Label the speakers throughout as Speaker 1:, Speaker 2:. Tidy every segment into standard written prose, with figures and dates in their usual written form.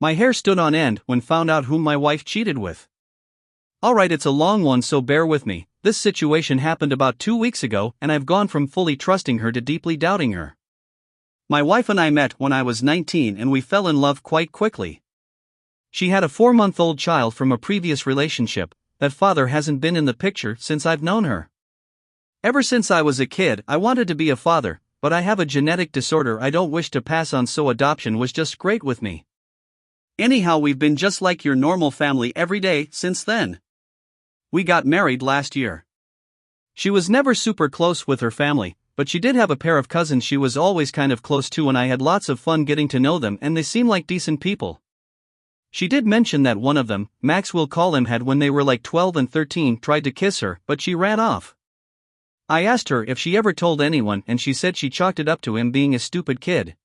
Speaker 1: My hair stood on end when found out whom my wife cheated with. Alright, it's a long one, so bear with me. This situation happened about 2 weeks ago, and I've gone from fully trusting her to deeply doubting her. My wife and I met when I was 19 and we fell in love quite quickly. She had a 4-month-old child from a previous relationship. That father hasn't been in the picture since I've known her. Ever since I was a kid, I wanted to be a father, but I have a genetic disorder I don't wish to pass on, so adoption was just great with me. Anyhow, we've been just like your normal family every day since then. We got married last year. She was never super close with her family, but she did have a pair of cousins she was always kind of close to, and I had lots of fun getting to know them, and they seem like decent people. She did mention that one of them, Max we'll call him, had when they were like 12 and 13 tried to kiss her, but she ran off. I asked her if she ever told anyone, and she said she chalked it up to him being a stupid kid.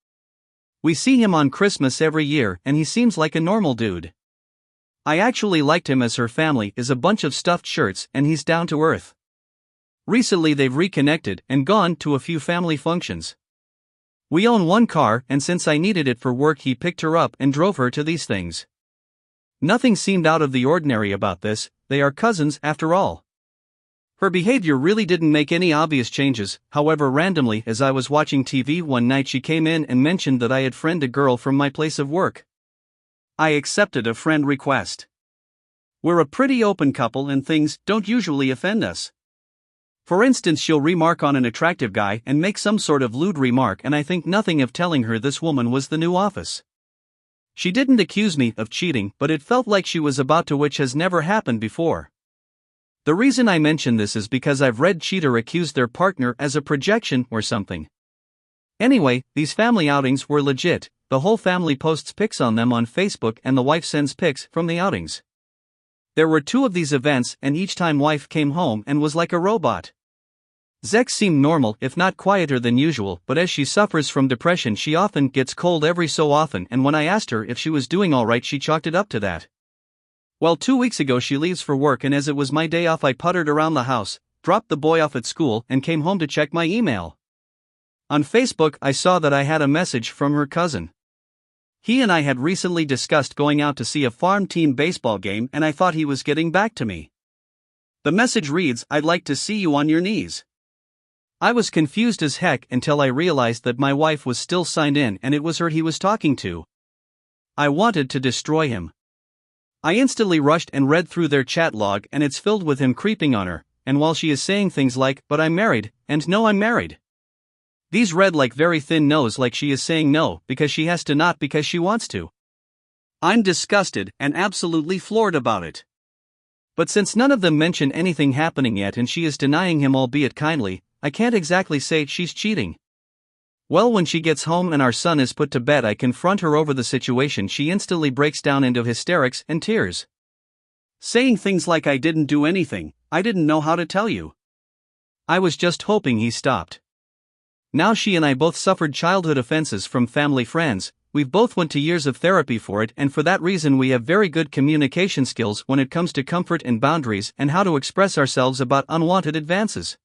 Speaker 1: We see him on Christmas every year and he seems like a normal dude. I actually liked him as her family is a bunch of stuffed shirts and he's down to earth. Recently they've reconnected and gone to a few family functions. We own one car, and since I needed it for work he picked her up and drove her to these things. Nothing seemed out of the ordinary about this, they are cousins after all. Her behavior really didn't make any obvious changes, however randomly as I was watching TV one night she came in and mentioned that I had friended a girl from my place of work. I accepted a friend request. We're a pretty open couple and things don't usually offend us. For instance, she'll remark on an attractive guy and make some sort of lewd remark, and I think nothing of telling her this woman was the new Office. She didn't accuse me of cheating, but it felt like she was about to, which has never happened before. The reason I mention this is because I've read cheater accuse their partner as a projection or something. Anyway, these family outings were legit. The whole family posts pics on them on Facebook and the wife sends pics from the outings. There were 2 of these events, and each time wife came home and was like a robot. Zex seemed normal, if not quieter than usual, but as she suffers from depression she often gets cold every so often, and when I asked her if she was doing alright she chalked it up to that. Well, 2 weeks ago she leaves for work, and as it was my day off I puttered around the house, dropped the boy off at school and came home to check my email. On Facebook I saw that I had a message from her cousin. He and I had recently discussed going out to see a farm team baseball game, and I thought he was getting back to me. The message reads, "I'd like to see you on your knees." I was confused as heck until I realized that my wife was still signed in and it was her he was talking to. I wanted to destroy him. I instantly rushed and read through their chat log, and it's filled with him creeping on her, and while she is saying things like, "But I'm married," and "No, I'm married." These read like very thin no's, like she is saying no because she has to, not because she wants to. I'm disgusted and absolutely floored about it. But since none of them mention anything happening yet and she is denying him, albeit kindly, I can't exactly say she's cheating. Well, when she gets home and our son is put to bed, I confront her over the situation. She instantly breaks down into hysterics and tears, saying things like, "I didn't do anything, I didn't know how to tell you. I was just hoping he stopped." Now she and I both suffered childhood offenses from family friends. We've both went to years of therapy for it, and for that reason we have very good communication skills when it comes to comfort and boundaries and how to express ourselves about unwanted advances.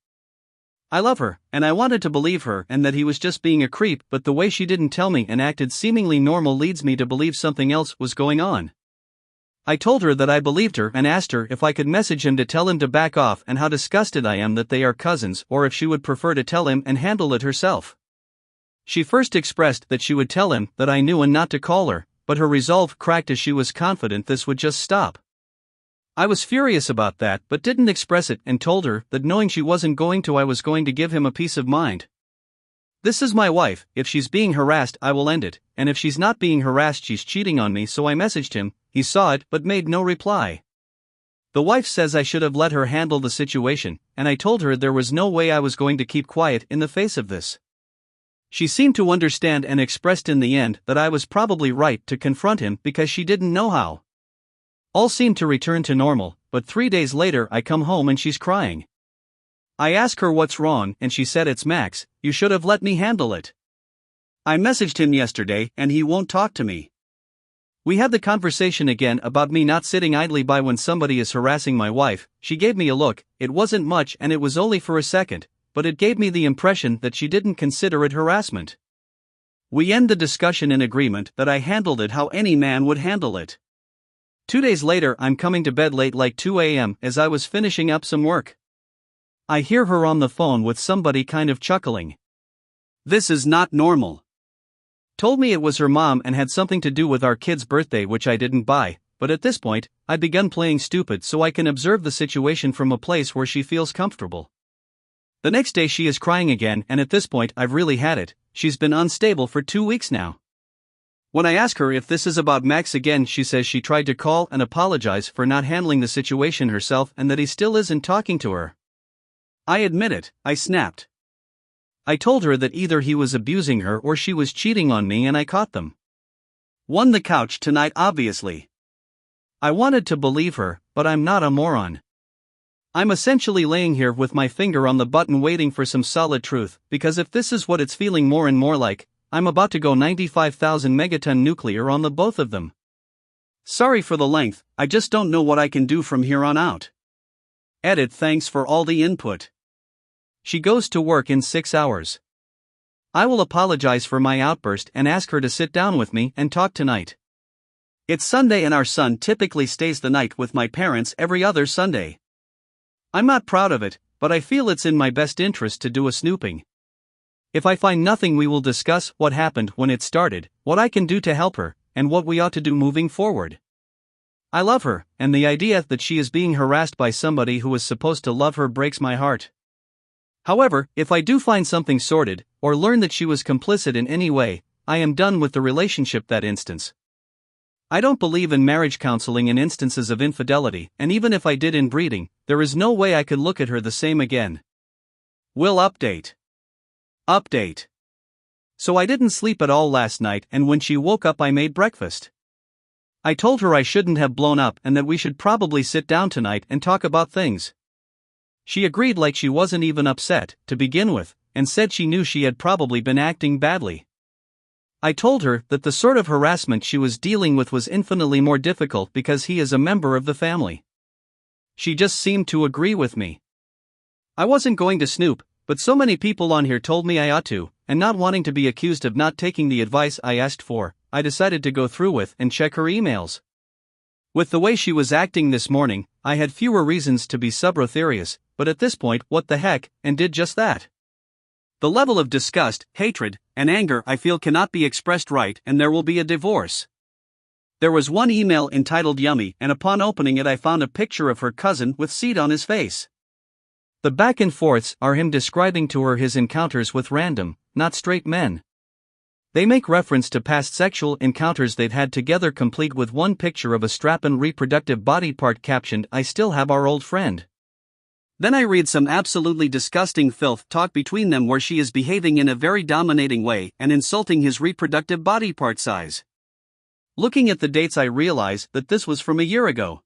Speaker 1: I love her, and I wanted to believe her and that he was just being a creep, but the way she didn't tell me and acted seemingly normal leads me to believe something else was going on. I told her that I believed her and asked her if I could message him to tell him to back off and how disgusted I am that they are cousins, or if she would prefer to tell him and handle it herself. She first expressed that she would tell him that I knew and not to call her, but her resolve cracked as she was confident this would just stop. I was furious about that but didn't express it and told her that knowing she wasn't going to, I was going to give him a peace of mind. This is my wife. If she's being harassed I will end it, and if she's not being harassed she's cheating on me, so I messaged him. He saw it but made no reply. The wife says I should have let her handle the situation, and I told her there was no way I was going to keep quiet in the face of this. She seemed to understand and expressed in the end that I was probably right to confront him because she didn't know how. All seemed to return to normal, but 3 days later I come home and she's crying. I ask her what's wrong and she said, "It's Max, you should have let me handle it. I messaged him yesterday and he won't talk to me." We had the conversation again about me not sitting idly by when somebody is harassing my wife. She gave me a look. It wasn't much and it was only for a second, but it gave me the impression that she didn't consider it harassment. We end the discussion in agreement that I handled it how any man would handle it. 2 days later, I'm coming to bed late like 2 a.m. as I was finishing up some work. I hear her on the phone with somebody kind of chuckling. This is not normal. Told me it was her mom and had something to do with our kid's birthday, which I didn't buy, but at this point, I'd begun playing stupid so I can observe the situation from a place where she feels comfortable. The next day she is crying again, and at this point I've really had it. She's been unstable for 2 weeks now. When I ask her if this is about Max again, she says she tried to call and apologize for not handling the situation herself and that he still isn't talking to her. I admit it, I snapped. I told her that either he was abusing her or she was cheating on me, and I caught them. Won the couch tonight, obviously. I wanted to believe her, but I'm not a moron. I'm essentially laying here with my finger on the button waiting for some solid truth, because if this is what it's feeling more and more like, I'm about to go 95,000 megaton nuclear on the both of them. Sorry for the length, I just don't know what I can do from here on out. Edit. Thanks for all the input. She goes to work in 6 hours. I will apologize for my outburst and ask her to sit down with me and talk tonight. It's Sunday and our son typically stays the night with my parents every other Sunday. I'm not proud of it, but I feel it's in my best interest to do a snooping. If I find nothing, we will discuss what happened when it started, what I can do to help her, and what we ought to do moving forward. I love her, and the idea that she is being harassed by somebody who is supposed to love her breaks my heart. However, if I do find something sordid, or learn that she was complicit in any way, I am done with the relationship that instance. I don't believe in marriage counseling in instances of infidelity, and even if I did in breeding, there is no way I could look at her the same again. Will update. Update. So I didn't sleep at all last night, and when she woke up I made breakfast. I told her I shouldn't have blown up and that we should probably sit down tonight and talk about things. She agreed like she wasn't even upset, to begin with, and said she knew she had probably been acting badly. I told her that the sort of harassment she was dealing with was infinitely more difficult because he is a member of the family. She just seemed to agree with me. I wasn't going to snoop, but so many people on here told me I ought to, and not wanting to be accused of not taking the advice I asked for, I decided to go through with and check her emails. With the way she was acting this morning, I had fewer reasons to be subrotherious, but at this point, what the heck, and did just that. The level of disgust, hatred, and anger I feel cannot be expressed right, and there will be a divorce. There was one email entitled Yummy, and upon opening it I found a picture of her cousin with seed on his face. The back and forths are him describing to her his encounters with random, not straight men. They make reference to past sexual encounters they've had together, complete with one picture of a strapping reproductive body part captioned, "I still have our old friend." Then I read some absolutely disgusting filth talk between them where she is behaving in a very dominating way and insulting his reproductive body part size. Looking at the dates I realize that this was from a year ago.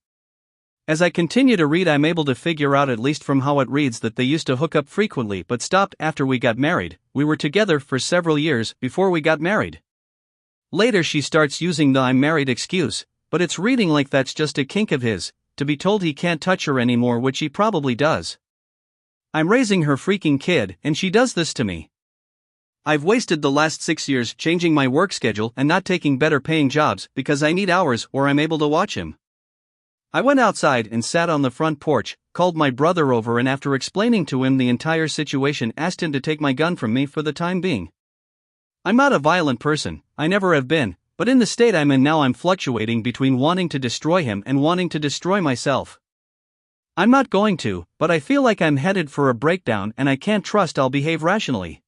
Speaker 1: As I continue to read, I'm able to figure out, at least from how it reads, that they used to hook up frequently but stopped after we got married. We were together for several years before we got married. Later she starts using the "I'm married" excuse, but it's reading like that's just a kink of his, to be told he can't touch her anymore, which he probably does. I'm raising her freaking kid, and she does this to me. I've wasted the last 6 years changing my work schedule and not taking better paying jobs because I need hours or I'm able to watch him. I went outside and sat on the front porch, called my brother over, and after explaining to him the entire situation, asked him to take my gun from me for the time being. I'm not a violent person, I never have been, but in the state I'm in now I'm fluctuating between wanting to destroy him and wanting to destroy myself. I'm not going to, but I feel like I'm headed for a breakdown and I can't trust I'll behave rationally.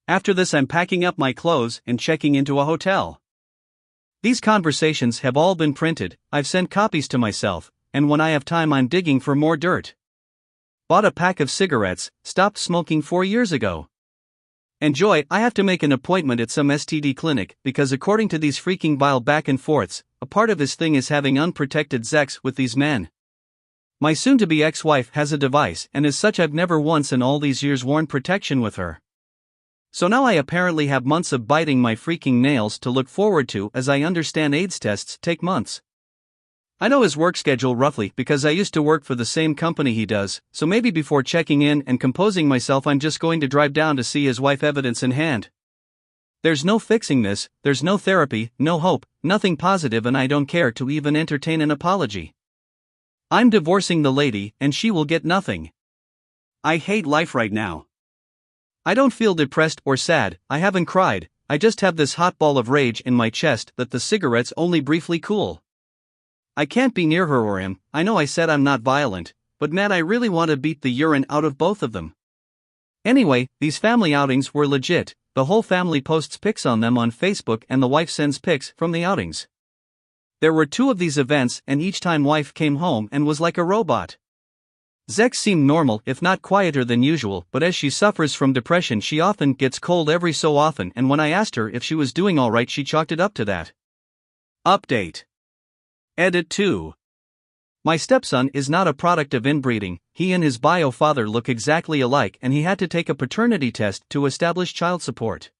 Speaker 1: After this I'm packing up my clothes and checking into a hotel. These conversations have all been printed, I've sent copies to myself, and when I have time I'm digging for more dirt. Bought a pack of cigarettes, stopped smoking 4 years ago. Enjoy. I have to make an appointment at some STD clinic because according to these freaking bile back and forths, a part of his thing is having unprotected sex with these men. My soon-to-be ex-wife has a device, and as such I've never once in all these years worn protection with her. So now I apparently have months of biting my freaking nails to look forward to, as I understand AIDS tests take months. I know his work schedule roughly because I used to work for the same company he does, so maybe before checking in and composing myself I'm just going to drive down to see his wife, evidence in hand. There's no fixing this, there's no therapy, no hope, nothing positive, and I don't care to even entertain an apology. I'm divorcing the lady, and she will get nothing. I hate life right now. I don't feel depressed or sad, I haven't cried, I just have this hot ball of rage in my chest that the cigarettes only briefly cool. I can't be near her or him. I know I said I'm not violent, but man, I really want to beat the urine out of both of them. Anyway, these family outings were legit. The whole family posts pics on them on Facebook and the wife sends pics from the outings. There were 2 of these events, and each time wife came home and was like a robot. Zex seemed normal, if not quieter than usual, but as she suffers from depression she often gets cold every so often, and when I asked her if she was doing alright she chalked it up to that. Update. Edit 2. My stepson is not a product of inbreeding. He and his bio father look exactly alike, and he had to take a paternity test to establish child support.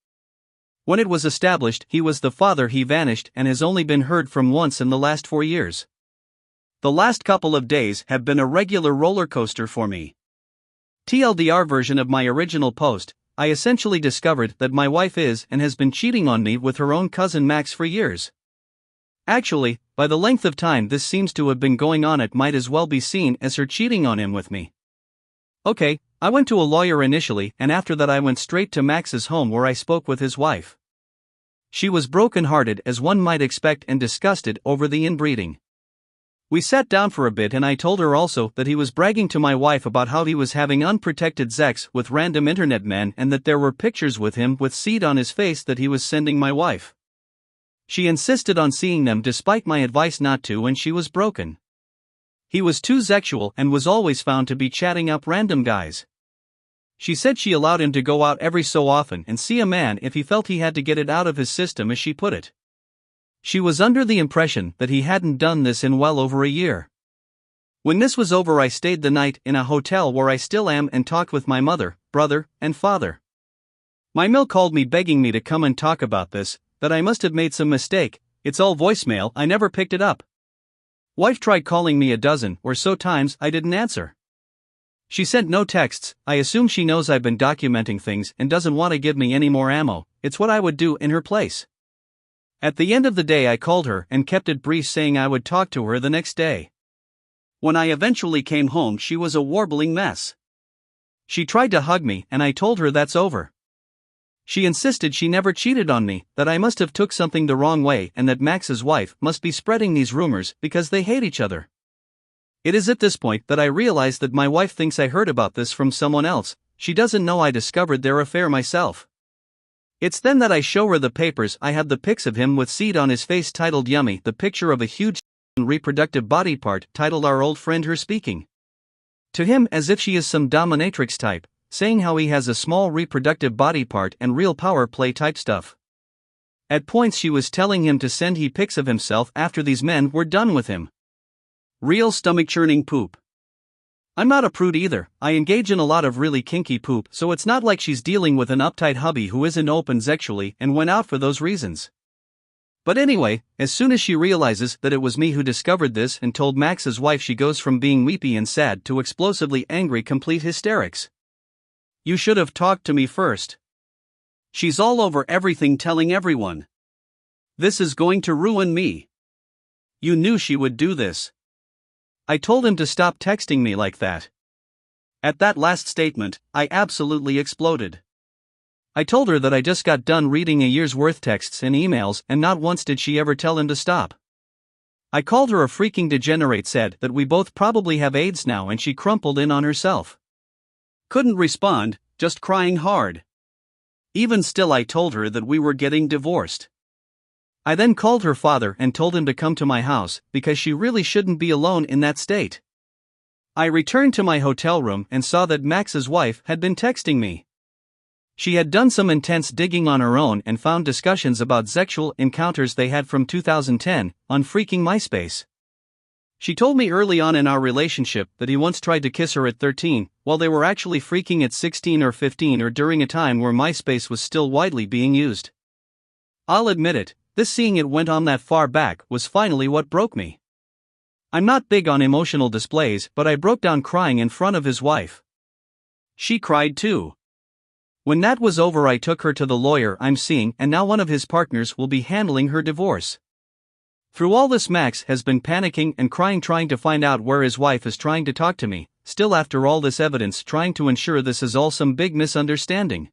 Speaker 1: When it was established he was the father, he vanished and has only been heard from once in the last 4 years. The last couple of days have been a regular roller coaster for me. TLDR version of my original post, I essentially discovered that my wife is and has been cheating on me with her own cousin Max for years. Actually, by the length of time this seems to have been going on, it might as well be seen as her cheating on him with me. Okay, I went to a lawyer initially, and after that I went straight to Max's home where I spoke with his wife. She was broken-hearted as one might expect and disgusted over the inbreeding. We sat down for a bit and I told her also that he was bragging to my wife about how he was having unprotected sex with random internet men and that there were pictures with him with seed on his face that he was sending my wife. She insisted on seeing them despite my advice not to, and she was broken. He was too sexual and was always found to be chatting up random guys. She said she allowed him to go out every so often and see a man if he felt he had to get it out of his system, as she put it. She was under the impression that he hadn't done this in well over a year. When this was over I stayed the night in a hotel where I still am and talked with my mother, brother, and father. My mill called me begging me to come and talk about this, that I must have made some mistake. It's all voicemail, I never picked it up. Wife tried calling me a dozen or so times, I didn't answer. She sent no texts. I assume she knows I've been documenting things and doesn't want to give me any more ammo. It's what I would do in her place. At the end of the day I called her and kept it brief, saying I would talk to her the next day. When I eventually came home she was a warbling mess. She tried to hug me and I told her that's over. She insisted she never cheated on me, that I must have took something the wrong way and that Max's wife must be spreading these rumors because they hate each other. It is at this point that I realize that my wife thinks I heard about this from someone else. She doesn't know I discovered their affair myself. It's then that I show her the papers. I have the pics of him with seed on his face titled Yummy, the picture of a huge reproductive body part titled Our Old Friend Her Speaking to him as if she is some dominatrix type, saying how he has a small reproductive body part and real power play type stuff. At points she was telling him to send he pics of himself after these men were done with him. Real stomach-churning poop. I'm not a prude either. I engage in a lot of really kinky poop, so it's not like she's dealing with an uptight hubby who isn't open sexually and went out for those reasons. But anyway, as soon as she realizes that it was me who discovered this and told Max's wife, she goes from being weepy and sad to explosively angry, complete hysterics. You should have talked to me first. She's all over everything, telling everyone. This is going to ruin me. You knew she would do this. I told him to stop texting me like that. At that last statement, I absolutely exploded. I told her that I just got done reading a year's worth texts and emails, and not once did she ever tell him to stop. I called her a freaking degenerate, said that we both probably have AIDS now, and she crumpled in on herself. Couldn't respond, just crying hard. Even still I told her that we were getting divorced. I then called her father and told him to come to my house, because she really shouldn't be alone in that state. I returned to my hotel room and saw that Max's wife had been texting me. She had done some intense digging on her own and found discussions about sexual encounters they had from 2010 on freaking MySpace. She told me early on in our relationship that he once tried to kiss her at 13, while they were actually freaking at 16 or 15, or during a time where MySpace was still widely being used. I'll admit it. This seeing it went on that far back was finally what broke me. I'm not big on emotional displays, but I broke down crying in front of his wife. She cried too. When that was over, I took her to the lawyer I'm seeing, and now one of his partners will be handling her divorce. Through all this, Max has been panicking and crying, trying to find out where his wife is, trying to talk to me, still after all this evidence, trying to ensure this is all some big misunderstanding.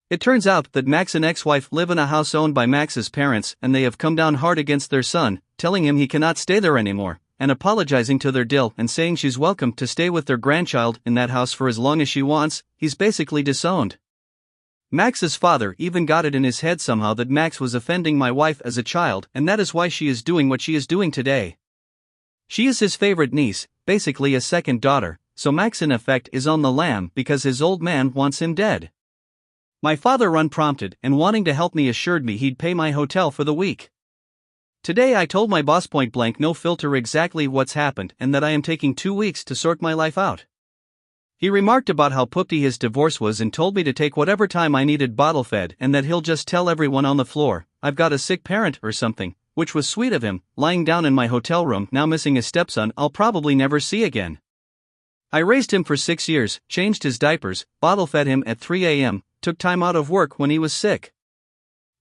Speaker 1: It turns out that Max and ex-wife live in a house owned by Max's parents, and they have come down hard against their son, telling him he cannot stay there anymore, and apologizing to their deal and saying she's welcome to stay with their grandchild in that house for as long as she wants. He's basically disowned. Max's father even got it in his head somehow that Max was offending my wife as a child, and that is why she is doing what she is doing today. She is his favorite niece, basically a second daughter, so Max in effect is on the lam because his old man wants him dead. My father, unprompted and wanting to help me, assured me he'd pay my hotel for the week. Today I told my boss point blank, no filter, exactly what's happened and that I am taking 2 weeks to sort my life out. He remarked about how poopy his divorce was and told me to take whatever time I needed bottle fed and that he'll just tell everyone on the floor I've got a sick parent or something, which was sweet of him, lying down in my hotel room now missing a stepson I'll probably never see again. I raised him for 6 years, changed his diapers, bottle fed him at 3 a.m., took time out of work when he was sick.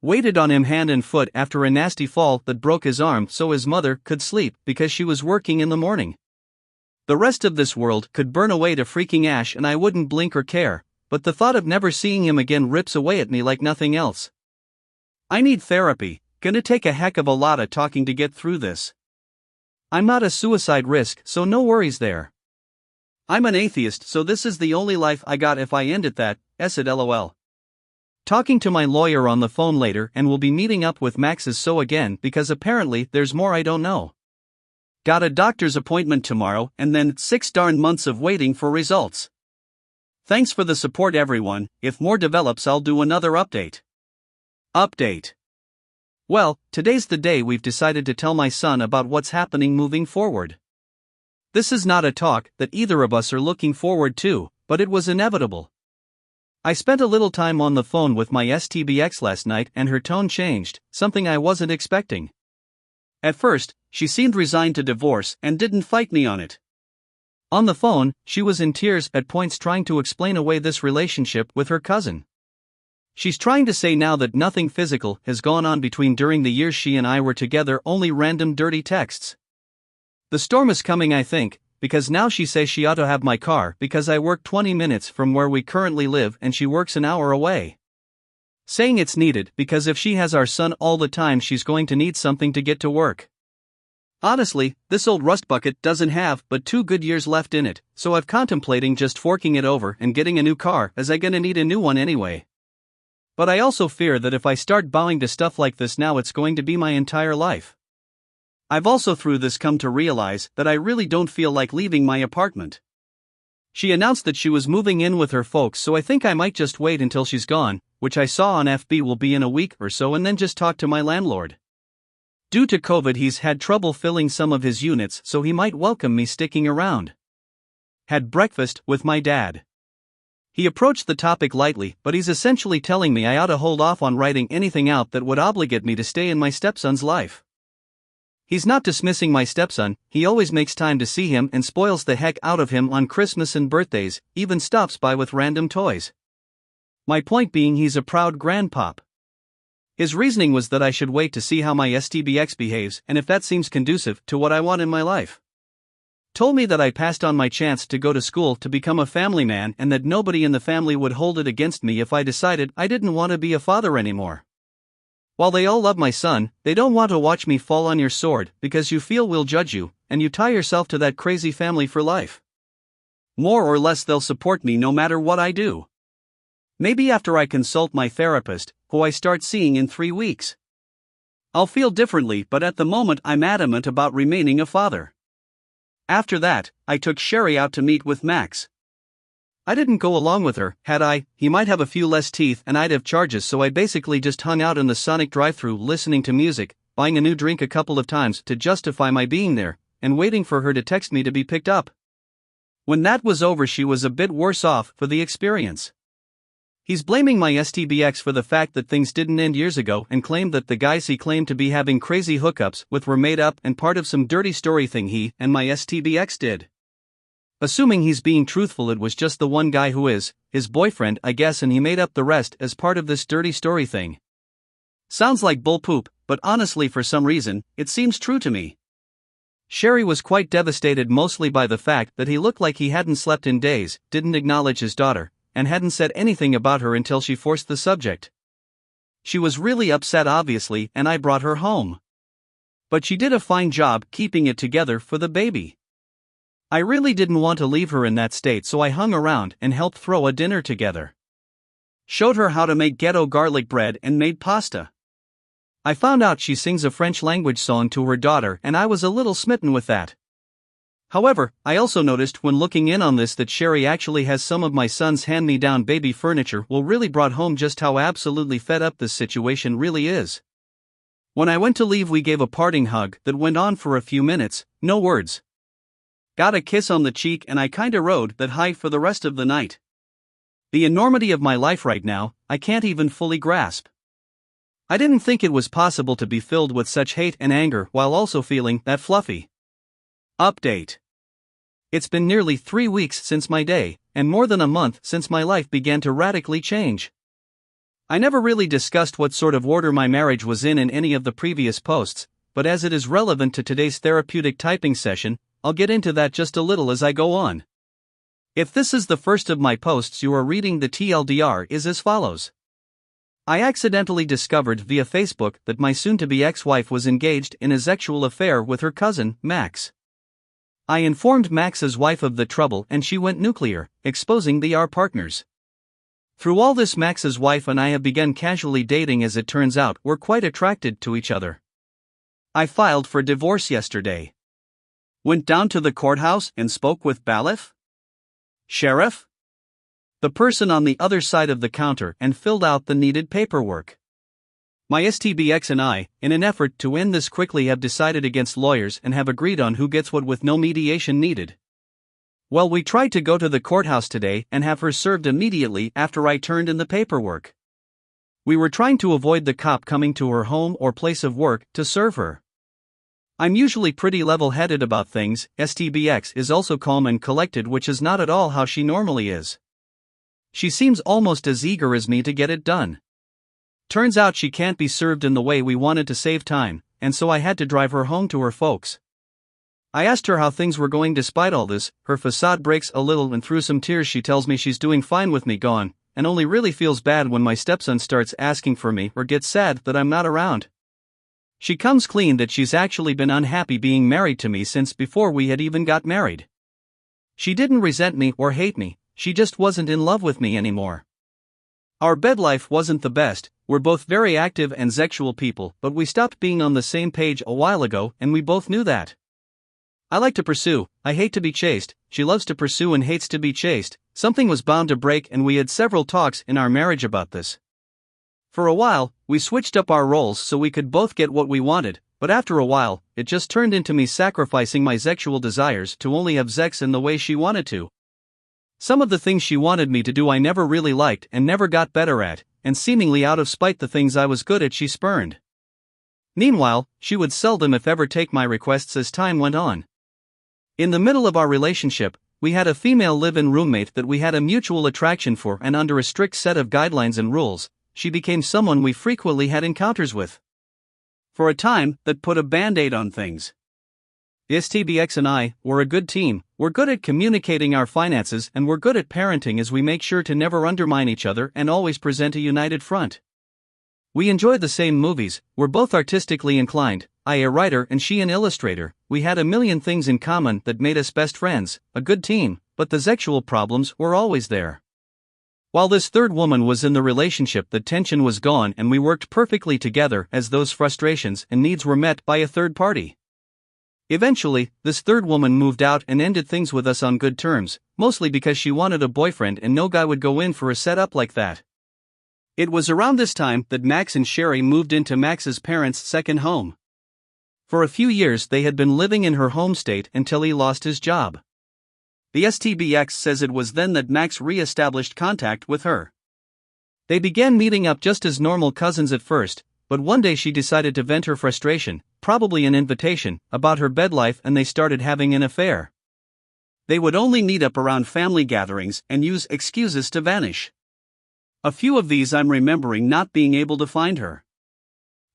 Speaker 1: Waited on him hand and foot after a nasty fall that broke his arm so his mother could sleep because she was working in the morning. The rest of this world could burn away to freaking ash and I wouldn't blink or care, but the thought of never seeing him again rips away at me like nothing else. I need therapy, gonna take a heck of a lot of talking to get through this. I'm not a suicide risk, so no worries there. I'm an atheist, so this is the only life I got if I end it that, said LOL. Talking to my lawyer on the phone later, and we'll be meeting up with Max's so again because apparently there's more I don't know. Got a doctor's appointment tomorrow and then 6 darn months of waiting for results. Thanks for the support everyone. If more develops I'll do another update. Well, today's the day we've decided to tell my son about what's happening moving forward. This is not a talk that either of us are looking forward to, but it was inevitable. I spent a little time on the phone with my STBX last night and her tone changed, something I wasn't expecting. At first, she seemed resigned to divorce and didn't fight me on it. On the phone, she was in tears at points trying to explain away this relationship with her cousin. She's trying to say now that nothing physical has gone on between during the years she and I were together, only random dirty texts. The storm is coming, I think, because now she says she ought to have my car because I work 20 minutes from where we currently live and she works an hour away. Saying it's needed because if she has our son all the time she's going to need something to get to work. Honestly, this old rust bucket doesn't have but 2 good years left in it, so I'm contemplating just forking it over and getting a new car as I'm gonna need a new one anyway. But I also fear that if I start bowing to stuff like this now it's going to be my entire life. I've also through this come to realize that I really don't feel like leaving my apartment. She announced that she was moving in with her folks, so I think I might just wait until she's gone, which I saw on FB will be in a week or so, and then just talk to my landlord. Due to COVID he's had trouble filling some of his units, so he might welcome me sticking around. Had breakfast with my dad. He approached the topic lightly, but he's essentially telling me I ought to hold off on writing anything out that would obligate me to stay in my stepson's life. He's not dismissing my stepson, he always makes time to see him and spoils the heck out of him on Christmas and birthdays, even stops by with random toys. My point being he's a proud grandpop. His reasoning was that I should wait to see how my STBX behaves and if that seems conducive to what I want in my life. Told me that I passed on my chance to go to school to become a family man and that nobody in the family would hold it against me if I decided I didn't want to be a father anymore. While they all love my son, they don't want to watch me fall on your sword because you feel we'll judge you, and you tie yourself to that crazy family for life. More or less they'll support me no matter what I do. Maybe after I consult my therapist, who I start seeing in 3 weeks. I'll feel differently, but at the moment I'm adamant about remaining a father. After that, I took Sherry out to meet with Max. I didn't go along with her, had I, he might have a few less teeth and I'd have charges, so I basically just hung out in the Sonic drive-thru listening to music, buying a new drink a couple of times to justify my being there, and waiting for her to text me to be picked up. When that was over she was a bit worse off for the experience. He's blaming my STBX for the fact that things didn't end years ago and claimed that the guys he claimed to be having crazy hookups with were made up and part of some dirty story thing he and my STBX did. Assuming he's being truthful, it was just the one guy who is his boyfriend, I guess, and he made up the rest as part of this dirty story thing. Sounds like bull poop, but honestly, for some reason, it seems true to me. Sherry was quite devastated, mostly by the fact that he looked like he hadn't slept in days, didn't acknowledge his daughter, and hadn't said anything about her until she forced the subject. She was really upset, obviously, and I brought her home. But she did a fine job keeping it together for the baby. I really didn't want to leave her in that state, so I hung around and helped throw a dinner together. Showed her how to make ghetto garlic bread and made pasta. I found out she sings a French language song to her daughter, and I was a little smitten with that. However, I also noticed when looking in on this that Sherry actually has some of my son's hand-me-down baby furniture. Well, really brought home just how absolutely fed up this situation really is. When I went to leave, we gave a parting hug that went on for a few minutes, no words. Got a kiss on the cheek, and I kinda rode that high for the rest of the night. The enormity of my life right now, I can't even fully grasp. I didn't think it was possible to be filled with such hate and anger while also feeling that fluffy. Update. It's been nearly 3 weeks since my day, and more than a month since my life began to radically change. I never really discussed what sort of order my marriage was in any of the previous posts, but as it is relevant to today's therapeutic typing session, I'll get into that just a little as I go on. If this is the first of my posts you are reading, the TLDR is as follows. I accidentally discovered via Facebook that my soon-to-be ex-wife was engaged in a sexual affair with her cousin, Max. I informed Max's wife of the trouble and she went nuclear, exposing our partners. Through all this, Max's wife and I have begun casually dating. As it turns out, we're quite attracted to each other. I filed for divorce yesterday. Went down to the courthouse and spoke with bailiff? Sheriff? The person on the other side of the counter, and filled out the needed paperwork. My STBX and I, in an effort to end this quickly, have decided against lawyers and have agreed on who gets what with no mediation needed. Well, we tried to go to the courthouse today and have her served immediately after I turned in the paperwork. We were trying to avoid the cop coming to her home or place of work to serve her. I'm usually pretty level-headed about things. STBX is also calm and collected, which is not at all how she normally is. She seems almost as eager as me to get it done. Turns out she can't be served in the way we wanted to save time, and so I had to drive her home to her folks. I asked her how things were going despite all this. Her facade breaks a little, and through some tears she tells me she's doing fine with me gone, and only really feels bad when my stepson starts asking for me or gets sad that I'm not around. She comes clean that she's actually been unhappy being married to me since before we had even got married. She didn't resent me or hate me, she just wasn't in love with me anymore. Our bed life wasn't the best. We're both very active and sexual people, but we stopped being on the same page a while ago, and we both knew that. I like to pursue, I hate to be chased. She loves to pursue and hates to be chased. Something was bound to break, and we had several talks in our marriage about this. For a while, we switched up our roles so we could both get what we wanted, but after a while, it just turned into me sacrificing my sexual desires to only have sex in the way she wanted to. Some of the things she wanted me to do I never really liked and never got better at, and seemingly out of spite the things I was good at she spurned. Meanwhile, she would seldom if ever take my requests as time went on. In the middle of our relationship, we had a female live-in roommate that we had a mutual attraction for, and under a strict set of guidelines and rules, she became someone we frequently had encounters with. For a time, that put a band-aid on things. The STBX and I were a good team. We're good at communicating our finances, and we're good at parenting, as we make sure to never undermine each other and always present a united front. We enjoy the same movies, we're both artistically inclined, I a writer and she an illustrator. We had a million things in common that made us best friends, a good team, but the sexual problems were always there. While this third woman was in the relationship, the tension was gone and we worked perfectly together as those frustrations and needs were met by a third party. Eventually, this third woman moved out and ended things with us on good terms, mostly because she wanted a boyfriend and no guy would go in for a setup like that. It was around this time that Max and Sherry moved into Max's parents' second home. For a few years they had been living in her home state until he lost his job. The STBX says it was then that Max re-established contact with her. They began meeting up just as normal cousins at first, but one day she decided to vent her frustration, probably an invitation, about her bed life, and they started having an affair. They would only meet up around family gatherings and use excuses to vanish. A few of these I'm remembering not being able to find her.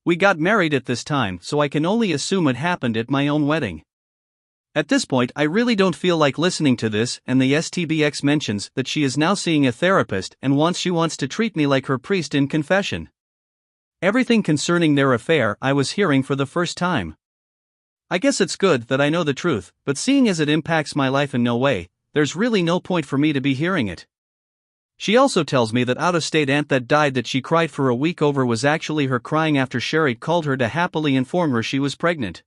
Speaker 1: We got married at this time, so I can only assume it happened at my own wedding. At this point, I really don't feel like listening to this, and the STBX mentions that she is now seeing a therapist and she wants to treat me like her priest in confession. Everything concerning their affair I was hearing for the first time. I guess it's good that I know the truth, but seeing as it impacts my life in no way, there's really no point for me to be hearing it. She also tells me that out-of-state aunt that died that she cried for a week over was actually her crying after Sherry called her to happily inform her she was pregnant.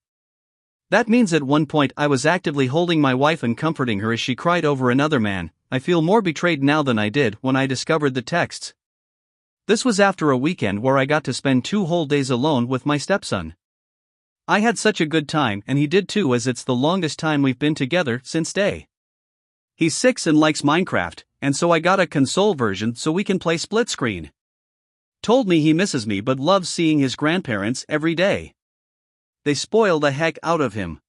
Speaker 1: That means at one point I was actively holding my wife and comforting her as she cried over another man. I feel more betrayed now than I did when I discovered the texts. This was after a weekend where I got to spend 2 whole days alone with my stepson. I had such a good time, and he did too, as it's the longest time we've been together since day. He's 6 and likes Minecraft, and so I got a console version so we can play split screen. Told me he misses me but loves seeing his grandparents every day. They spoil the heck out of him.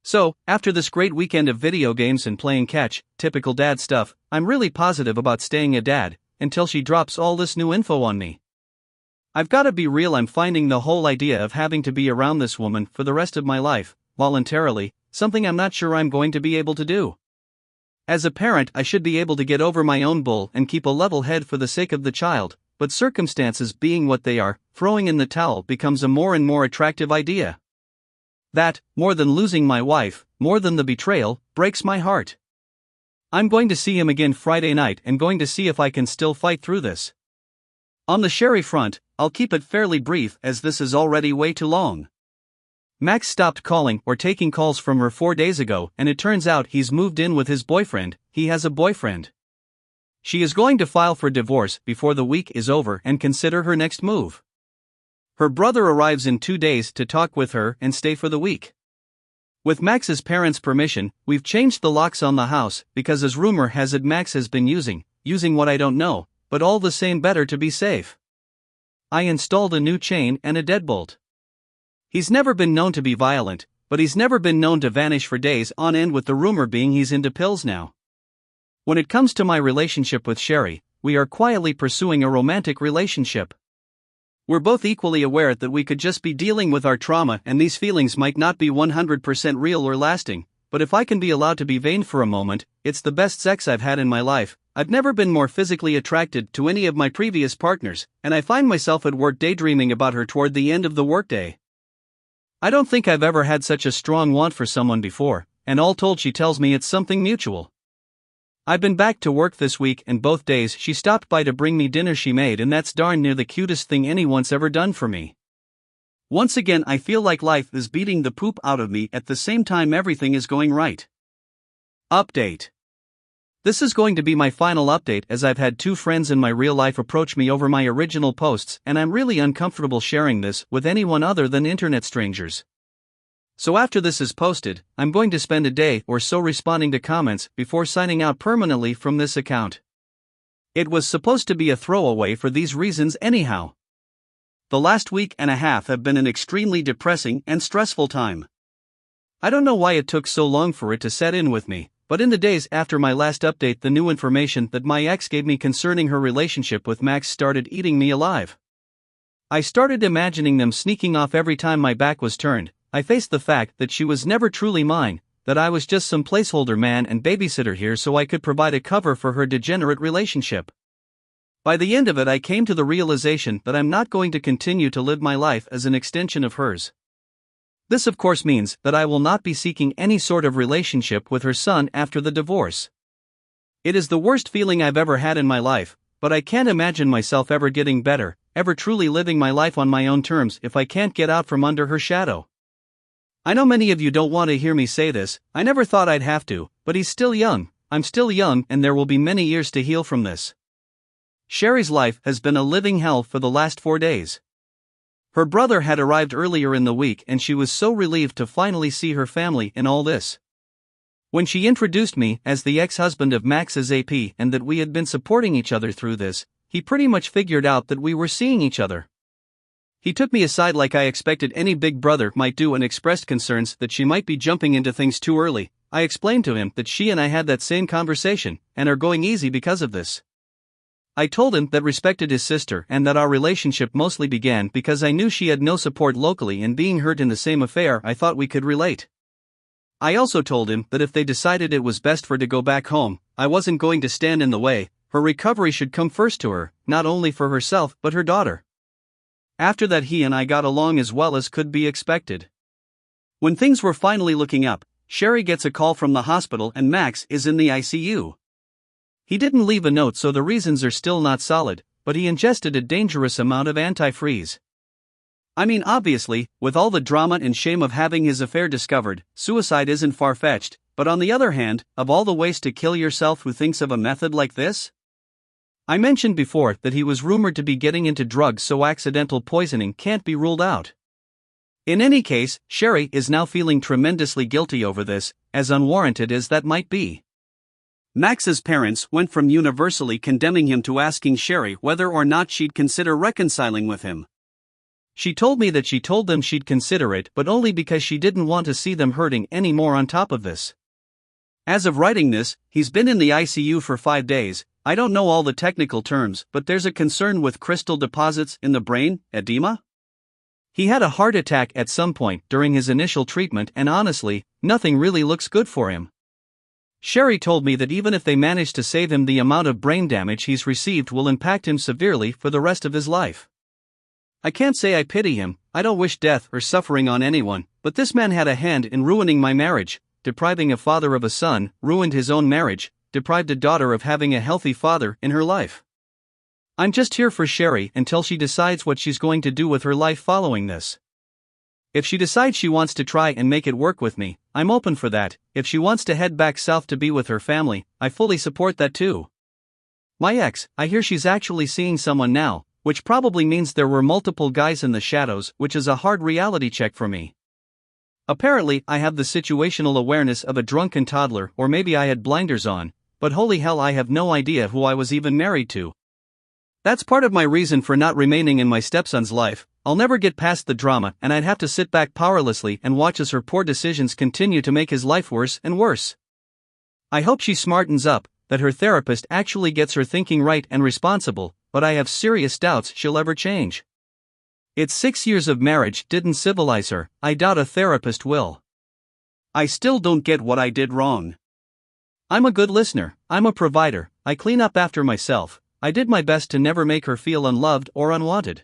Speaker 1: So, after this great weekend of video games and playing catch, typical dad stuff, I'm really positive about staying a dad, until she drops all this new info on me. I've gotta be real, I'm finding the whole idea of having to be around this woman for the rest of my life, voluntarily, something I'm not sure I'm going to be able to do. As a parent, I should be able to get over my own bull and keep a level head for the sake of the child, but circumstances being what they are, throwing in the towel becomes a more and more attractive idea. That, more than losing my wife, more than the betrayal, breaks my heart. I'm going to see him again Friday night and going to see if I can still fight through this. On the Sherry front, I'll keep it fairly brief as this is already way too long. Max stopped calling or taking calls from her 4 days ago, and it turns out he's moved in with his boyfriend. He has a boyfriend. She is going to file for divorce before the week is over and consider her next move. Her brother arrives in 2 days to talk with her and stay for the week. With Max's parents' permission, we've changed the locks on the house because, as rumor has it, Max has been using what I don't know, but all the same better to be safe. I installed a new chain and a deadbolt. He's never been known to be violent, but he's never been known to vanish for days on end, with the rumor being he's into pills now. When it comes to my relationship with Sherry, we are quietly pursuing a romantic relationship. We're both equally aware that we could just be dealing with our trauma and these feelings might not be 100% real or lasting, but if I can be allowed to be vain for a moment, it's the best sex I've had in my life. I've never been more physically attracted to any of my previous partners, and I find myself at work daydreaming about her toward the end of the workday. I don't think I've ever had such a strong want for someone before, and all told she tells me it's something mutual. I've been back to work this week, and both days she stopped by to bring me dinner she made, and that's darn near the cutest thing anyone's ever done for me. Once again, I feel like life is beating the poop out of me at the same time everything is going right. Update. This is going to be my final update, as I've had 2 friends in my real life approach me over my original posts, and I'm really uncomfortable sharing this with anyone other than internet strangers. So after this is posted, I'm going to spend a day or so responding to comments before signing out permanently from this account. It was supposed to be a throwaway for these reasons anyhow. The last week and a half have been an extremely depressing and stressful time. I don't know why it took so long for it to set in with me, but in the days after my last update, the new information that my ex gave me concerning her relationship with Max started eating me alive. I started imagining them sneaking off every time my back was turned. I faced the fact that she was never truly mine, that I was just some placeholder man and babysitter here so I could provide a cover for her degenerate relationship. By the end of it, I came to the realization that I'm not going to continue to live my life as an extension of hers. This of course means that I will not be seeking any sort of relationship with her son after the divorce. It is the worst feeling I've ever had in my life, but I can't imagine myself ever getting better, ever truly living my life on my own terms if I can't get out from under her shadow. I know many of you don't want to hear me say this. I never thought I'd have to, but he's still young, I'm still young, and there will be many years to heal from this. Sherry's life has been a living hell for the last 4 days. Her brother had arrived earlier in the week and she was so relieved to finally see her family in all this. When she introduced me as the ex-husband of Max's AP and that we had been supporting each other through this, he pretty much figured out that we were seeing each other. He took me aside like I expected any big brother might do and expressed concerns that she might be jumping into things too early, I explained to him that she and I had that same conversation, and are going easy because of this. I told him that respected his sister and that our relationship mostly began because I knew she had no support locally and being hurt in the same affair I thought we could relate. I also told him that if they decided it was best for her to go back home, I wasn't going to stand in the way. Her recovery should come first to her, not only for herself but her daughter. After that he and I got along as well as could be expected. When things were finally looking up, Sherry gets a call from the hospital and Max is in the ICU. He didn't leave a note, so the reasons are still not solid, but he ingested a dangerous amount of antifreeze. I mean, obviously, with all the drama and shame of having his affair discovered, suicide isn't far-fetched, but on the other hand, of all the ways to kill yourself, who thinks of a method like this? I mentioned before that he was rumored to be getting into drugs, so accidental poisoning can't be ruled out. In any case, Sherry is now feeling tremendously guilty over this, as unwarranted as that might be. Max's parents went from universally condemning him to asking Sherry whether or not she'd consider reconciling with him. She told me that she told them she'd consider it, but only because she didn't want to see them hurting any more on top of this. As of writing this, he's been in the ICU for 5 days. I don't know all the technical terms, but there's a concern with crystal deposits in the brain, edema. He had a heart attack at some point during his initial treatment, and honestly, nothing really looks good for him. Sherry told me that even if they manage to save him, the amount of brain damage he's received will impact him severely for the rest of his life. I can't say I pity him, I don't wish death or suffering on anyone, but this man had a hand in ruining my marriage, depriving a father of a son, ruined his own marriage, deprived a daughter of having a healthy father in her life. I'm just here for Sherry until she decides what she's going to do with her life following this. If she decides she wants to try and make it work with me, I'm open for that. If she wants to head back south to be with her family, I fully support that too. My ex, I hear she's actually seeing someone now, which probably means there were multiple guys in the shadows, which is a hard reality check for me. Apparently, I have the situational awareness of a drunken toddler, or maybe I had blinders on, but holy hell, I have no idea who I was even married to. That's part of my reason for not remaining in my stepson's life. I'll never get past the drama, and I'd have to sit back powerlessly and watch as her poor decisions continue to make his life worse and worse. I hope she smartens up, that her therapist actually gets her thinking right and responsible, but I have serious doubts she'll ever change. It's 6 years of marriage didn't civilize her. I doubt a therapist will. I still don't get what I did wrong. I'm a good listener, I'm a provider, I clean up after myself, I did my best to never make her feel unloved or unwanted.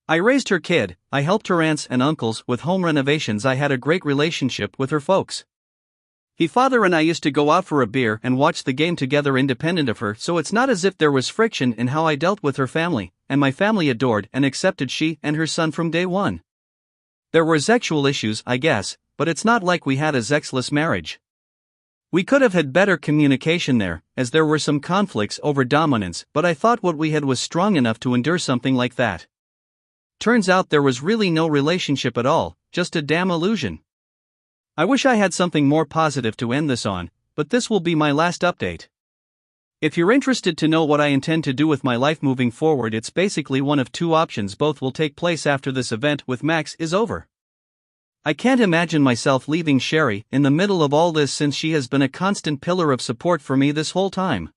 Speaker 1: I raised her kid, I helped her aunts and uncles with home renovations, I had a great relationship with her folks. Her father and I used to go out for a beer and watch the game together independent of her, so it's not as if there was friction in how I dealt with her family, and my family adored and accepted she and her son from day one. There were sexual issues, I guess, but it's not like we had a sexless marriage. We could have had better communication there, as there were some conflicts over dominance, but I thought what we had was strong enough to endure something like that. Turns out there was really no relationship at all, just a damn illusion. I wish I had something more positive to end this on, but this will be my last update. If you're interested to know what I intend to do with my life moving forward, it's basically one of two options. Both will take place after this event with Max is over. I can't imagine myself leaving Sherry in the middle of all this, since she has been a constant pillar of support for me this whole time.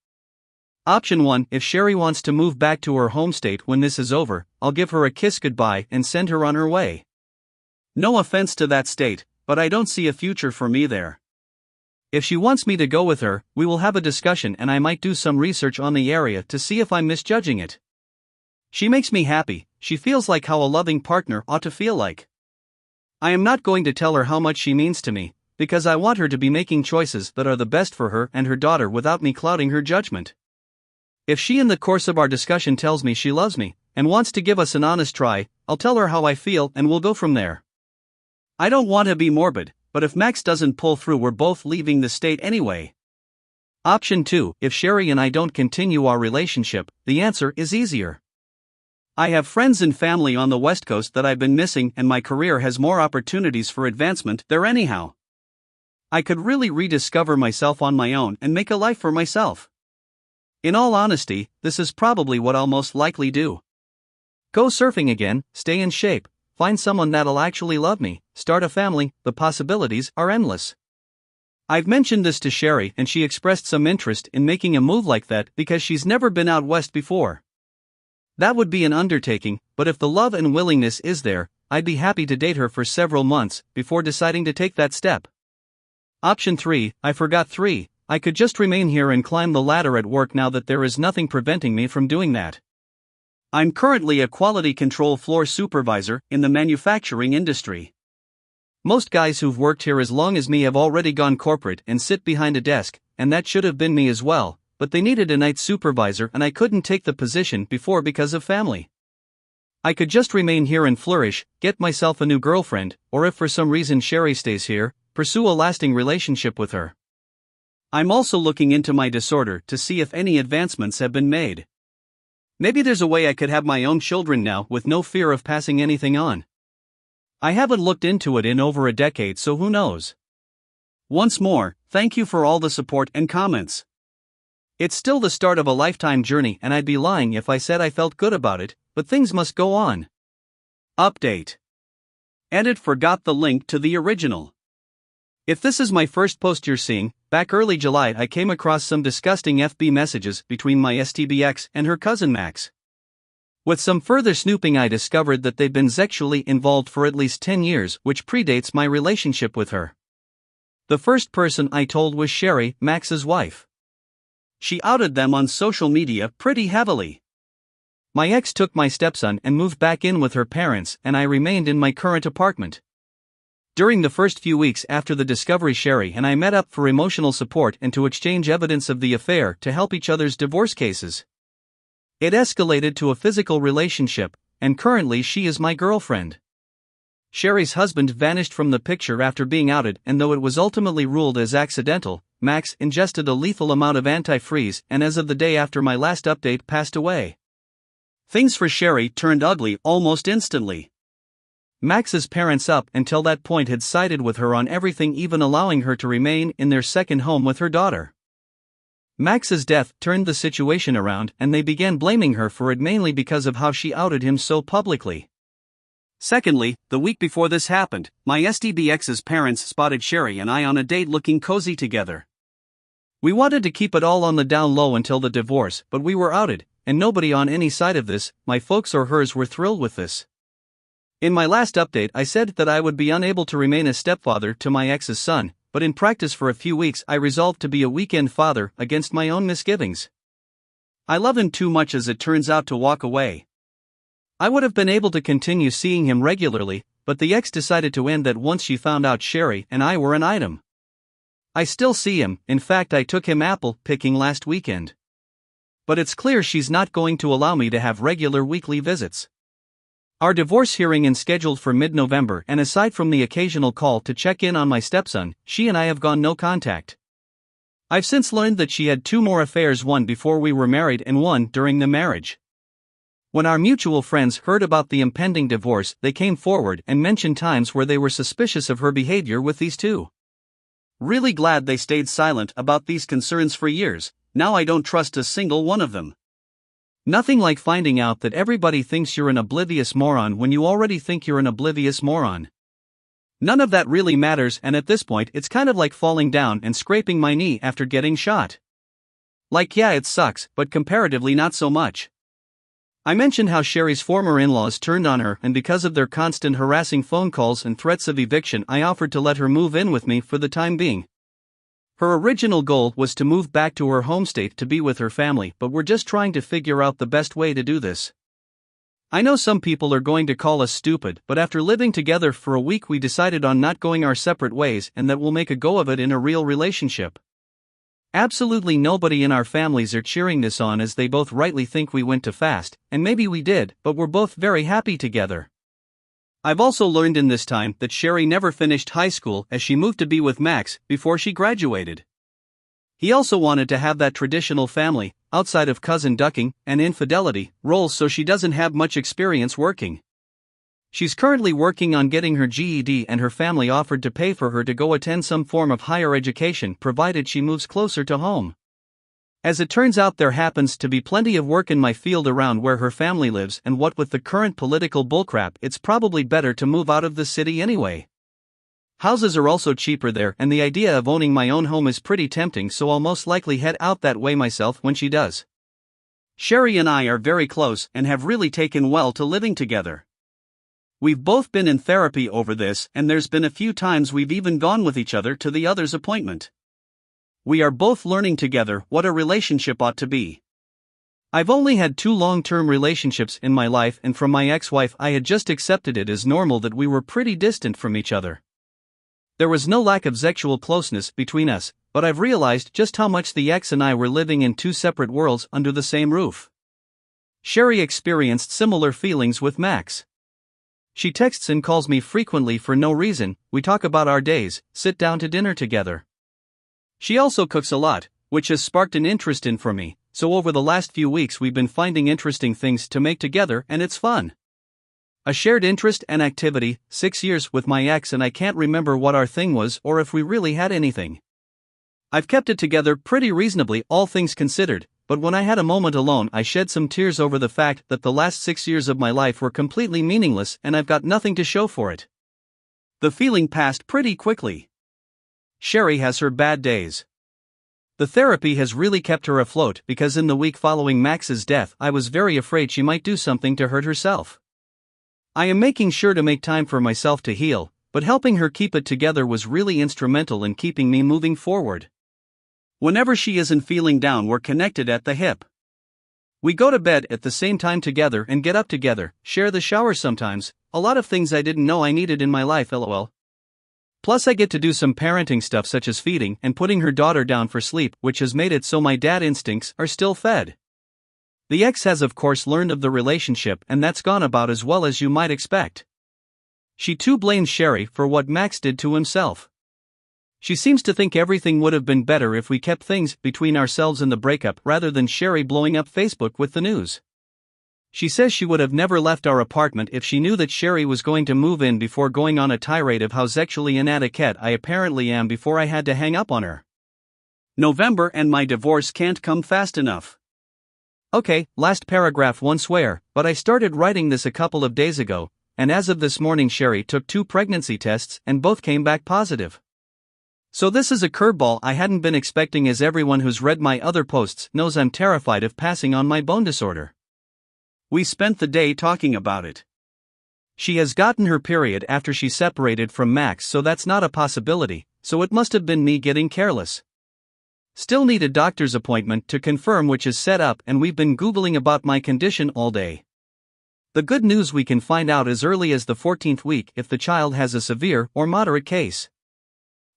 Speaker 1: Option 1, if Sherry wants to move back to her home state when this is over, I'll give her a kiss goodbye and send her on her way. No offense to that state, but I don't see a future for me there. If she wants me to go with her, we will have a discussion and I might do some research on the area to see if I'm misjudging it. She makes me happy, she feels like how a loving partner ought to feel like. I am not going to tell her how much she means to me, because I want her to be making choices that are the best for her and her daughter without me clouding her judgment. If she in the course of our discussion tells me she loves me, and wants to give us an honest try, I'll tell her how I feel and we'll go from there. I don't want to be morbid, but if Max doesn't pull through, we're both leaving the state anyway. Option 2, if Sherry and I don't continue our relationship, the answer is easier. I have friends and family on the West Coast that I've been missing, and my career has more opportunities for advancement there anyhow. I could really rediscover myself on my own and make a life for myself. In all honesty, this is probably what I'll most likely do. Go surfing again, stay in shape, find someone that'll actually love me, start a family, the possibilities are endless. I've mentioned this to Sherry and she expressed some interest in making a move like that because she's never been out west before. That would be an undertaking, but if the love and willingness is there, I'd be happy to date her for several months before deciding to take that step. Option 3, I forgot 3, I could just remain here and climb the ladder at work now that there is nothing preventing me from doing that. I'm currently a quality control floor supervisor in the manufacturing industry. Most guys who've worked here as long as me have already gone corporate and sit behind a desk, and that should have been me as well, but they needed a night supervisor and I couldn't take the position before because of family. I could just remain here and flourish, get myself a new girlfriend, or if for some reason Sherry stays here, pursue a lasting relationship with her. I'm also looking into my disorder to see if any advancements have been made. Maybe there's a way I could have my own children now with no fear of passing anything on. I haven't looked into it in over a decade, so who knows? Once more, thank you for all the support and comments. It's still the start of a lifetime journey and I'd be lying if I said I felt good about it, but things must go on. Update. Edit forgot the link to the original. If this is my first post you're seeing, back early July I came across some disgusting FB messages between my STBX and her cousin Max. With some further snooping I discovered that they'd been sexually involved for at least 10 years, which predates my relationship with her. The first person I told was Sherry, Max's wife. She outed them on social media pretty heavily. My ex took my stepson and moved back in with her parents and I remained in my current apartment. During the first few weeks after the discovery, Sherry and I met up for emotional support and to exchange evidence of the affair to help each other's divorce cases. It escalated to a physical relationship, and currently she is my girlfriend. Sherry's husband vanished from the picture after being outed, and though it was ultimately ruled as accidental, Max ingested a lethal amount of antifreeze and as of the day after my last update passed away. Things for Sherry turned ugly almost instantly. Max's parents up until that point had sided with her on everything, even allowing her to remain in their second home with her daughter. Max's death turned the situation around and they began blaming her for it, mainly because of how she outed him so publicly. Secondly, the week before this happened, my STBX's parents spotted Sherry and I on a date looking cozy together. We wanted to keep it all on the down low until the divorce, but we were outed, and nobody on any side of this, my folks or hers, were thrilled with this. In my last update I said that I would be unable to remain a stepfather to my ex's son, but in practice for a few weeks I resolved to be a weekend father against my own misgivings. I love him too much, as it turns out, to walk away. I would have been able to continue seeing him regularly, but the ex decided to end that once she found out Sherry and I were an item. I still see him, in fact I took him apple picking last weekend. But it's clear she's not going to allow me to have regular weekly visits. Our divorce hearing is scheduled for mid-November, and aside from the occasional call to check in on my stepson, she and I have gone no contact. I've since learned that she had 2 more affairs, one before we were married and one during the marriage. When our mutual friends heard about the impending divorce, they came forward and mentioned times where they were suspicious of her behavior with these 2. Really glad they stayed silent about these concerns for years. Now I don't trust a single one of them. Nothing like finding out that everybody thinks you're an oblivious moron when you already think you're an oblivious moron. None of that really matters, and at this point it's kind of like falling down and scraping my knee after getting shot. Like, yeah, it sucks, but comparatively not so much. I mentioned how Sherry's former in-laws turned on her, and because of their constant harassing phone calls and threats of eviction, I offered to let her move in with me for the time being. Her original goal was to move back to her home state to be with her family, but we're just trying to figure out the best way to do this. I know some people are going to call us stupid, but after living together for a week we decided on not going our separate ways and that we'll make a go of it in a real relationship. Absolutely nobody in our families are cheering this on, as they both rightly think we went too fast, and maybe we did, but we're both very happy together. I've also learned in this time that Sherry never finished high school, as she moved to be with Max before she graduated. He also wanted to have that traditional family, outside of cousin ducking and infidelity, roles, so she doesn't have much experience working. She's currently working on getting her GED, and her family offered to pay for her to go attend some form of higher education provided she moves closer to home. As it turns out, there happens to be plenty of work in my field around where her family lives, and what with the current political bullcrap, it's probably better to move out of the city anyway. Houses are also cheaper there, and the idea of owning my own home is pretty tempting, so I'll most likely head out that way myself when she does. Sherry and I are very close and have really taken well to living together. We've both been in therapy over this, and there's been a few times we've even gone with each other to the other's appointment. We are both learning together what a relationship ought to be. I've only had 2 long-term relationships in my life, and from my ex-wife I had just accepted it as normal that we were pretty distant from each other. There was no lack of sexual closeness between us, but I've realized just how much the ex and I were living in 2 separate worlds under the same roof. Sherry experienced similar feelings with Max. She texts and calls me frequently for no reason, we talk about our days, sit down to dinner together. She also cooks a lot, which has sparked an interest in for me, so over the last few weeks we've been finding interesting things to make together, and it's fun. A shared interest and activity, 6 years with my ex, and I can't remember what our thing was or if we really had anything. I've kept it together pretty reasonably, all things considered, but when I had a moment alone I shed some tears over the fact that the last 6 years of my life were completely meaningless and I've got nothing to show for it. The feeling passed pretty quickly. Sherry has her bad days. The therapy has really kept her afloat because in the week following Max's death I was very afraid she might do something to hurt herself. I am making sure to make time for myself to heal, but helping her keep it together was really instrumental in keeping me moving forward. Whenever she isn't feeling down, we're connected at the hip. We go to bed at the same time together and get up together, share the shower sometimes, a lot of things I didn't know I needed in my life, lol. Plus I get to do some parenting stuff such as feeding and putting her daughter down for sleep, which has made it so my dad instincts are still fed. The ex has of course learned of the relationship, and that's gone about as well as you might expect. She too blames Sherry for what Max did to himself. She seems to think everything would have been better if we kept things between ourselves in the breakup rather than Sherry blowing up Facebook with the news. She says she would have never left our apartment if she knew that Sherry was going to move in, before going on a tirade of how sexually inadequate I apparently am before I had to hang up on her. November and my divorce can't come fast enough. Okay, last paragraph, one swear, but I started writing this a couple of days ago, and as of this morning Sherry took 2 pregnancy tests and both came back positive. So this is a curveball I hadn't been expecting, as everyone who's read my other posts knows I'm terrified of passing on my bone disorder. We spent the day talking about it. She has gotten her period after she separated from Max, so that's not a possibility, so it must have been me getting careless. Still need a doctor's appointment to confirm, which is set up, and we've been Googling about my condition all day. The good news, we can find out as early as the 14th week if the child has a severe or moderate case.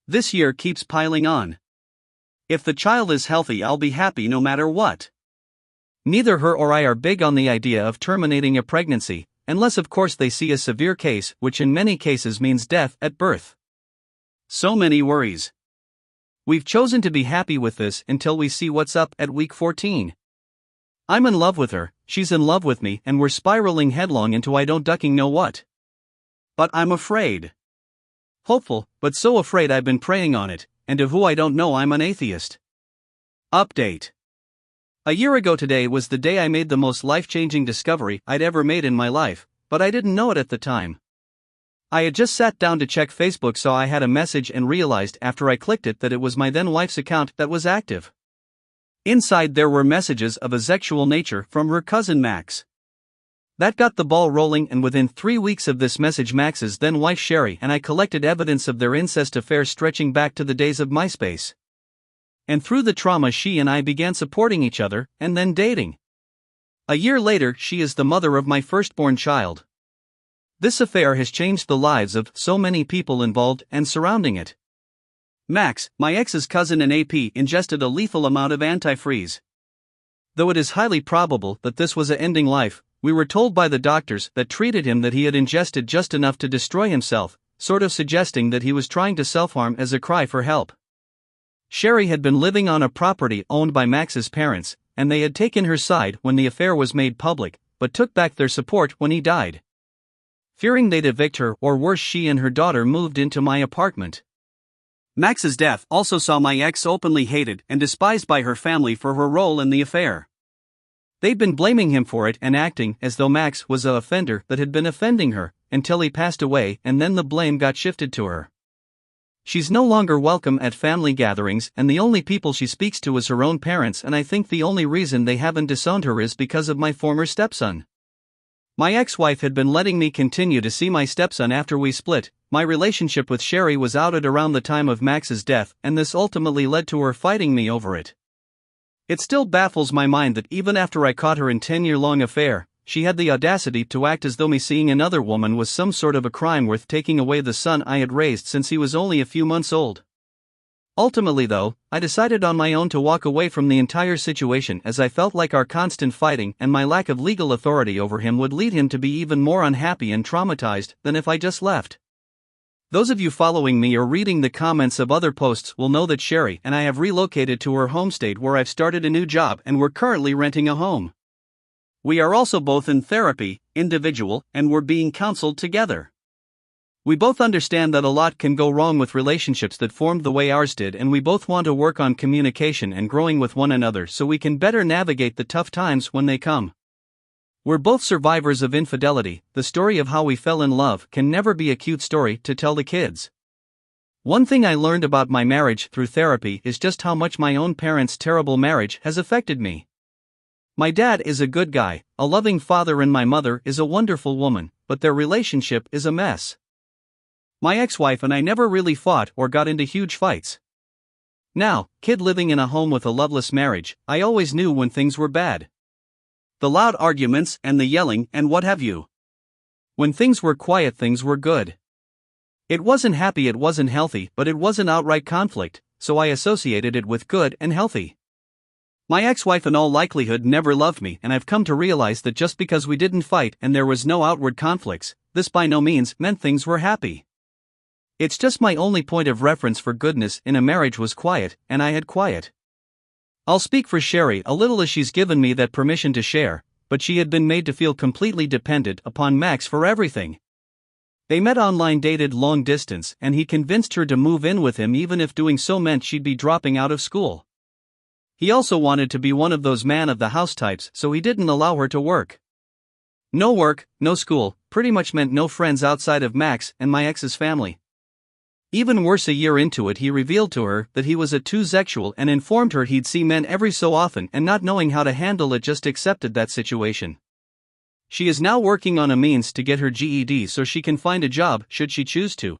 Speaker 1: This year keeps piling on. If the child is healthy, I'll be happy no matter what. Neither her or I are big on the idea of terminating a pregnancy, unless of course they see a severe case, which in many cases means death at birth. So many worries. We've chosen to be happy with this until we see what's up at week 14. I'm in love with her, she's in love with me, and we're spiraling headlong into I don't ducking know what. But I'm afraid. Hopeful, but so afraid I've been preying on it, and of who I don't know. I'm an atheist. Update. A year ago today was the day I made the most life-changing discovery I'd ever made in my life, but I didn't know it at the time. I had just sat down to check Facebook, saw I had a message, and realized after I clicked it that it was my then wife's account that was active. Inside there were messages of a sexual nature from her cousin Max. That got the ball rolling, and within 3 weeks of this message, Max's then wife Sherry and I collected evidence of their incest affair stretching back to the days of MySpace. And through the trauma, she and I began supporting each other, and then dating. A year later, she is the mother of my firstborn child. This affair has changed the lives of so many people involved and surrounding it. Max, my ex's cousin and AP, ingested a lethal amount of antifreeze. Though it is highly probable that this was a ending life, we were told by the doctors that treated him that he had ingested just enough to destroy himself, sort of suggesting that he was trying to self-harm as a cry for help. Sherry had been living on a property owned by Max's parents, and they had taken her side when the affair was made public, but took back their support when he died. Fearing they'd evict her, or worse, she and her daughter moved into my apartment. Max's death also saw my ex openly hated and despised by her family for her role in the affair. They'd been blaming him for it and acting as though Max was the offender that had been offending her, until he passed away, and then the blame got shifted to her. She's no longer welcome at family gatherings, and the only people she speaks to is her own parents, and I think the only reason they haven't disowned her is because of my former stepson. My ex-wife had been letting me continue to see my stepson after we split. My relationship with Sherry was outed around the time of Max's death, and this ultimately led to her fighting me over it. It still baffles my mind that even after I caught her in a 10-year-long affair, she had the audacity to act as though me seeing another woman was some sort of a crime worth taking away the son I had raised since he was only a few months old. Ultimately though, I decided on my own to walk away from the entire situation, as I felt like our constant fighting and my lack of legal authority over him would lead him to be even more unhappy and traumatized than if I just left. Those of you following me or reading the comments of other posts will know that Sherry and I have relocated to her home state, where I've started a new job and we're currently renting a home. We are also both in therapy, individual, and we're being counseled together. We both understand that a lot can go wrong with relationships that formed the way ours did, and we both want to work on communication and growing with one another so we can better navigate the tough times when they come. We're both survivors of infidelity. The story of how we fell in love can never be a cute story to tell the kids. One thing I learned about my marriage through therapy is just how much my own parents' terrible marriage has affected me. My dad is a good guy, a loving father, and my mother is a wonderful woman, but their relationship is a mess. My ex-wife and I never really fought or got into huge fights. Now, kid living in a home with a loveless marriage, I always knew when things were bad. The loud arguments and the yelling and what have you. When things were quiet, things were good. It wasn't happy, it wasn't healthy, but it wasn't outright conflict, so I associated it with good and healthy. My ex-wife in all likelihood never loved me, and I've come to realize that just because we didn't fight and there was no outward conflicts, this by no means meant things were happy. It's just my only point of reference for goodness in a marriage was quiet, and I had quiet. I'll speak for Sherry a little, as she's given me that permission to share, but she had been made to feel completely dependent upon Max for everything. They met online, dated long distance, and he convinced her to move in with him even if doing so meant she'd be dropping out of school. He also wanted to be one of those man of the house types, so he didn't allow her to work. No work, no school, pretty much meant no friends outside of Max and my ex's family. Even worse, a year into it he revealed to her that he was a twosexual and informed her he'd see men every so often, and not knowing how to handle it just accepted that situation. She is now working on a means to get her GED so she can find a job should she choose to.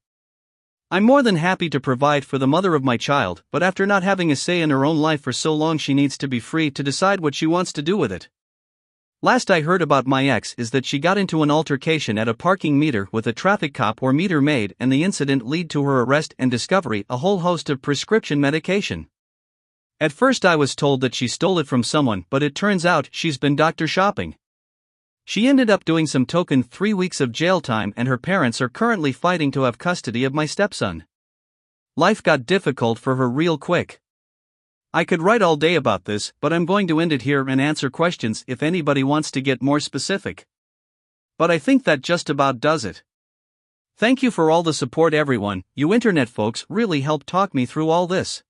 Speaker 1: I'm more than happy to provide for the mother of my child, but after not having a say in her own life for so long, she needs to be free to decide what she wants to do with it. Last I heard about my ex is that she got into an altercation at a parking meter with a traffic cop or meter maid, and the incident led to her arrest and discovery a whole host of prescription medication. At first I was told that she stole it from someone, but it turns out she's been doctor shopping. She ended up doing some token 3 weeks of jail time, and her parents are currently fighting to have custody of my stepson. Life got difficult for her real quick. I could write all day about this, but I'm going to end it here and answer questions if anybody wants to get more specific. But I think that just about does it. Thank you for all the support, everyone. You internet folks really helped talk me through all this.